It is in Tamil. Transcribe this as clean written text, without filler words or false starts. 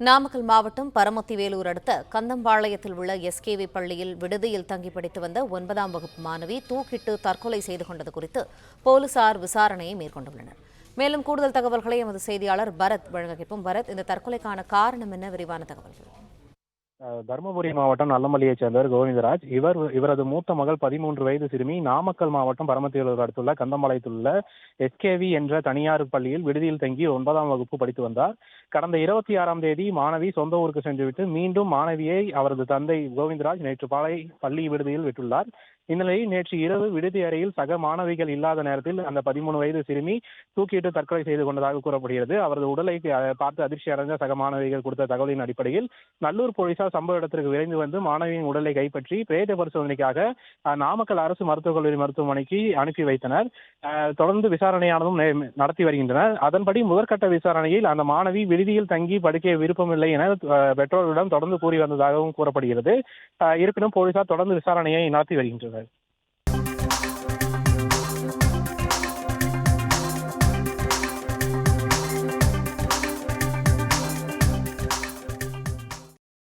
நாமக்கல் மாவட்டம் பரமத்திவேலூர் அடுத்த கந்தம்பாளையத்தில் உள்ள எஸ்கேவி பள்ளியில் விடுதியில் தங்கி படித்து வந்த 9ஆம் வகுப்பு மாணவி தூக்கிட்டு தற்கொலை செய்து கொண்டது குறித்து போலீசார் விசாரணையை மேற்கொண்டுள்ளனர். மேலும் கூடுதல் தகவல்களை எமது செய்தியாளர் பரத் வழங்க கேட்போம். பரத், இந்த தற்கொலைக்கான காரணம் என்ன? விரிவான தகவல்கள். தருமபுரி மாவட்டம் நல்லமல்லியைச் சேர்ந்தவர் கோவிந்தராஜ். இவரது மூத்த மகள் 13 வயது சிறுமி நாமக்கல் மாவட்டம் பரமத்திவேலூர் அடுத்துள்ள கந்தம்பாளையத்தில் உள்ள எஸ்கேவி என்ற தனியார் பள்ளியில் விடுதியில் தங்கி 9ஆம் வகுப்பு படித்து வந்தார். கடந்த 26ஆம் தேதி மாணவி சொந்த ஊருக்கு சென்றுவிட்டு மீண்டும் மாணவியை அவரது தந்தை கோவிந்தராஜ் நேற்று பள்ளி விடுதியில் விட்டுள்ளார். இந்நிலையில் நேற்று இரவு விடுதி அறையில் சக மாணவிகள் இல்லாத நேரத்தில் அந்த 13 வயது சிறுமி தூக்கிட்டு தற்கொலை செய்து கொண்டதாக கூறப்படுகிறது. அவரது உடலை பார்த்து அதிர்ச்சி அடைந்த சக மாணவிகள் கொடுத்த தகவலின் அடிப்படையில் நல்லூர் போலீசார் சம்பவ இடத்திற்கு விரைந்து வந்து மாணவியின் உடலை கைப்பற்றி பிரேத பரிசோதனைக்காக நாமக்கல் அரசு மருத்துவக் கல்லூரி மருத்துவமனைக்கு அனுப்பி வைத்தனர். தொடர்ந்து விசாரணையானதும் நடத்தி வருகின்றனர். அதன்படி முதற்கட்ட விசாரணையில் அந்த மாணவி விடுதியில் தங்கி படிக்க விருப்பமில்லை என பெற்றோர்களிடம் தொடர்ந்து கூறி வந்ததாகவும் கூறப்படுகிறது. இருப்பினும் போலீசார் தொடர்ந்து விசாரணையை நடத்தி வருகின்றனர்.